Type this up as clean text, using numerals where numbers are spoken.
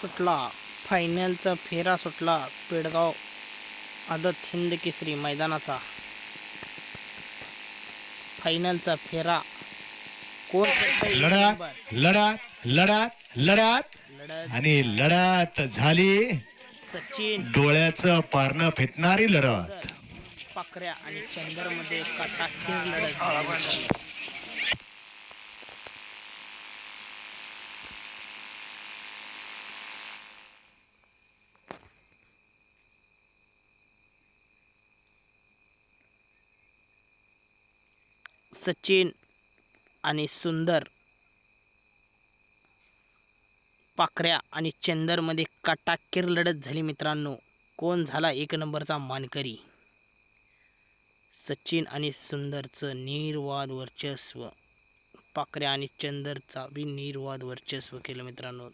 सुटला. फायनलचा फेरा सुटला. पेडगाव आदत हिंद केसरी मैदानाचा फायनलचा फेरा. कोण करतंय एक लढत नंबर? लढत लढत लढत लढत आणि लढत झाली. सचिन डोळ्याचं पारणं फेटणारी सुंदर, लढत. पाकऱ्या आणि चंदरमध्ये काटाकीर लढत झाली मित्रांनो. सचिन आणि सुंदर, पाकऱ्या आणि चंदरमध्ये काटाकीर लढत झाली मित्रांनो. कोण झाला एक नंबरचा मानकरी? सचिन आणि सुंदरचं निर्वाद वर्चस्व, पाकऱ्या आणि चंदरचा बी निर्वाद वर्चस्व केलं मित्रांनो.